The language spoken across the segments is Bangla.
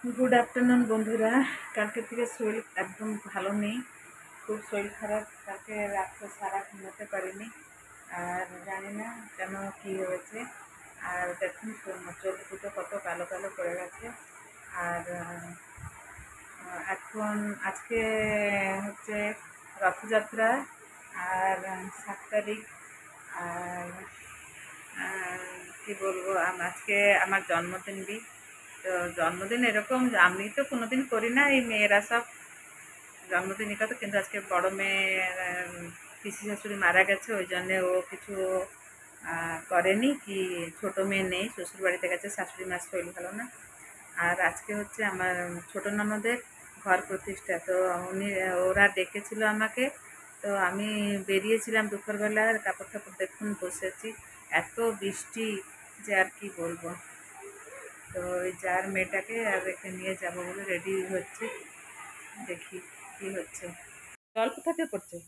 গুড আফটারনুন বন্ধুরা। কালকের থেকে শরীর একদম ভালো নেই, খুব শরীর খারাপ। কালকে রাত্রে সারা ঘুমোতে পারিনি, আর জানি না কেন কী হয়েছে। আর দেখুন চোখ দুটো কত কালো কালো পড়ে গেছে। আর এখন আজকে হচ্ছে রথযাত্রা, আর 7 তারিখ। আর কী বলবো, আজকে আমার জন্মদিন। তো জন্মদিন এরকম আমি তো কোনোদিন করি না, এই মেয়েরা সব জন্মদিনই কথা। কিন্তু আজকে বড় মেয়ে পিসি শাশুড়ি মারা গেছে, ওই জন্যে ও কিছু করেনি। কি ছোট মেয়ে নেই, শ্বশুর বাড়িতে গেছে, শাশুড়ি মার শরীর ভালো না। আর আজকে হচ্ছে আমার ছোটো ননদের ঘর প্রতিষ্ঠা। তো ওরা ডেকেছিল আমাকে, তো আমি বেরিয়েছিলাম দুপুরবেলা। কাপড় টাপড় দেখুন বসেছি, এত বৃষ্টি যে আর কি বলবো। তো ওই যার মেয়েটাকে আর রেখে নিয়ে যাবো বলে রেডি হচ্ছে, দেখি কি হচ্ছে। জল কোথাতে পড়ছে?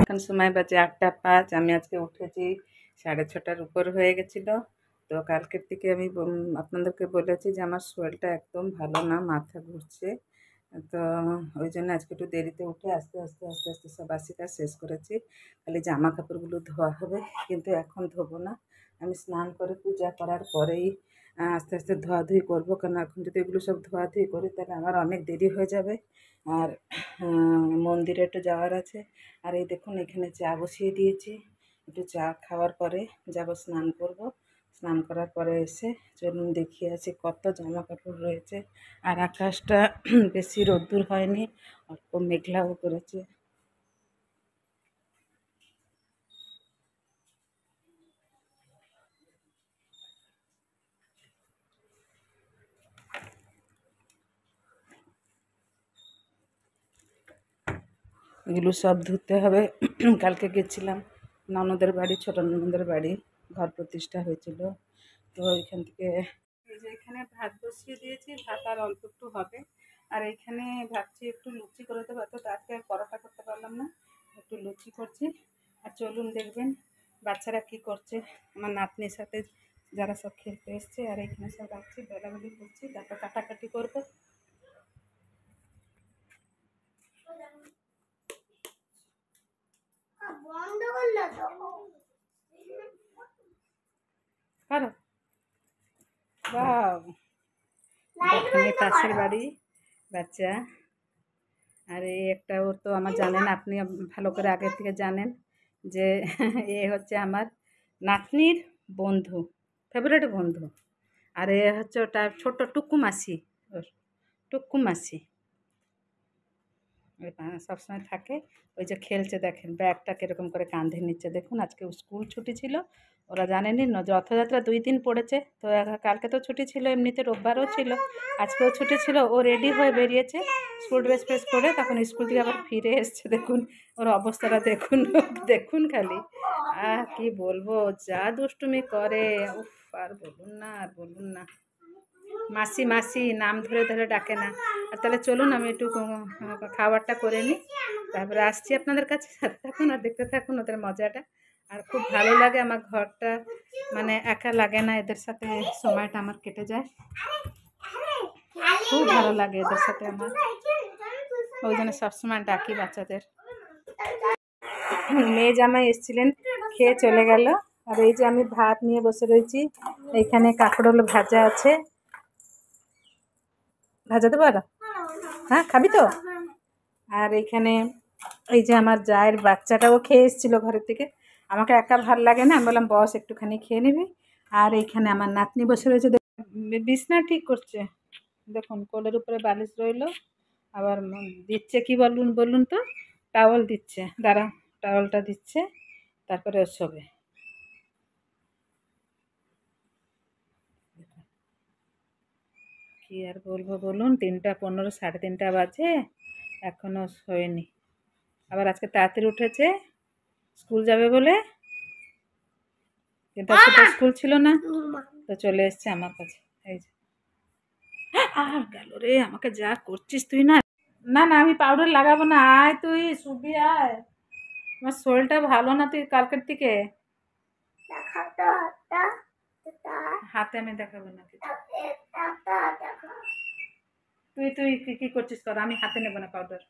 এখন সময় বাজে 8টা 5। আমি আজকে উঠেছি 6:30টার উপর হয়ে গেছিলো। তো কালকের থেকে আমি আপনাদেরকে বলেছি যে আমার শরীরটা একদম ভালো না, মাথা ঘুরছে। তো ওই জন্য আজকে একটু দেরিতে উঠে আস্তে আস্তে আস্তে আস্তে সব বাসি কাজ শেষ করেছি। খালি জামা কাপড়গুলো ধোয়া হবে, কিন্তু এখন ধোবো না। আমি স্নান করে পূজা করার পরেই আস্তে আস্তে ধোয়াধুয়ি করবো, কারণ এখন যদি এগুলো সব ধোয়াধুয়ি করি তাহলে আমার অনেক দেরি হয়ে যাবে। আর মন্দিরে একটু যাওয়ার আছে। আর এই দেখুন এখানে চা বসিয়ে দিয়েছি, একটু চা খাওয়ার পরে যাব স্নান করব। স্নান করার পরে এসে চলুন দেখিয়ে আছি কত জামা কাপড় রয়েছে। আর আকাশটা বেশি রোদ্দুর হয়নি, অল্প মেঘলাও করেছে। এগুলো সব ধুতে হবে। কালকে গেছিলাম ননদের বাড়ি, ছোটো ননদের বাড়ি, ঘর প্রতিষ্ঠা হয়েছিল। তো এখান থেকে এই যে এখানে ভাত বসিয়ে দিয়েছি, ভাত আর অল্প একটু হবে। আর এইখানে ভাবছি একটু লুচি করে দেবো, এত আজকে আর পরোটা করতে পারলাম না, একটু লুচি করছি। আর চলুন দেখবেন বাচ্চারা কি করছে, আমার নাতনির সাথে যারা সব খেলতে এসছে। আর এখানে সব রাখছি, বেলাবেলি করছি, তারপর কাটাকাটি করবো। পারো বাহ, দেখুন এই পাশের বাড়ি বাচ্চা। আর এই একটা, ওর তো আমার জানেন, আপনি ভালো করে আগের থেকে জানেন যে এ হচ্ছে আমার নাতনির বন্ধু, ফেভারিট বন্ধু। আর এ হচ্ছে ওটা ছোট টুকু মাসি, ওর টুকু মাসি সবসময় থাকে। ওই যে খেলছে, দেখেন ব্যাগটা কীরকম করে কাঁধে নিচ্ছে। দেখুন আজকে স্কুল ছুটি ছিল, ওরা জানেনই রথযাত্রা 2 দিন পড়েছে। তো কালকে তো ছুটি ছিল, এমনিতে রোববারও ছিল, আজকেও ছুটি ছিল। ও রেডি হয়ে বেরিয়েছে স্কুল ড্রেস ফ্রেস পরে, তখন স্কুল থেকে আবার ফিরে এসছে। দেখুন ওর অবস্থাটা দেখুন, দেখুন খালি। কি বলবো, যা দুষ্টুমি করে, উফ, আর বলুন না, আর বলুন না। মাসি মাসি নাম ধরে ধরে ডাকে না। আর তাহলে চলুন আমি একটু খাবারটা করে নিই, তারপরে আসছি আপনাদের কাছে। সাথে থাকুন আর দেখতে থাকুন ওদের মজাটা। আর খুব ভালো লাগে আমার ঘরটা, মানে একা লাগে না, এদের সাথে সময়টা আমার কেটে যায়। খুব ভালো লাগে এদের সাথে আমার, ওই জন্য সবসময় ডাকি বাচ্চাদের। মেয়ে জামাই এসেছিলেন, খেয়ে চলে গেল। আর এই যে আমি ভাত নিয়ে বসে রয়েছি, এইখানে কাঁকরোল ভাজা আছে, ভাজা দেবো আর, হ্যাঁ খাবি তো। আর এইখানে এই যে আমার জায়ের বাচ্চাটাও খেয়ে এসেছিলো ঘরের থেকে। আমাকে একা ভাল লাগে না, আমি বললাম বস একটুখানি খেয়ে নিবি। আর এইখানে আমার নাতনি বসে রয়েছে, বিছনা ঠিক করছে। দেখুন কোলের উপরে বালিশ রইলো, আবার দিচ্ছে কি বলুন বলুন তো, টাওয়াল দিচ্ছে। দাঁড়া, টাওয়ালটা দিচ্ছে, তারপরে ও শোবে। কি আর বলবো বলুন, 3:15, 3:30 বাজে, এখনো শোয়নি। আবার আজকে তাড়াতাড়ি উঠেছে স্কুল যাবে বলে, কিন্তু আজকে তো স্কুল ছিল না, তো চলে এসছে আমার কাছে। এই যে আর গেল রে, আমাকে যা করছিস তুই না। না না, আমি পাউডার লাগাবো না, আয় তুই শুবি আয়। আমার শরীরটা ভালো না, তুই কালকের থেকে। হাতে আমি দেখাবো না কিছু। তুই তুই কি কি করছিস কর, আমি হাতে নেবো না পাউডার।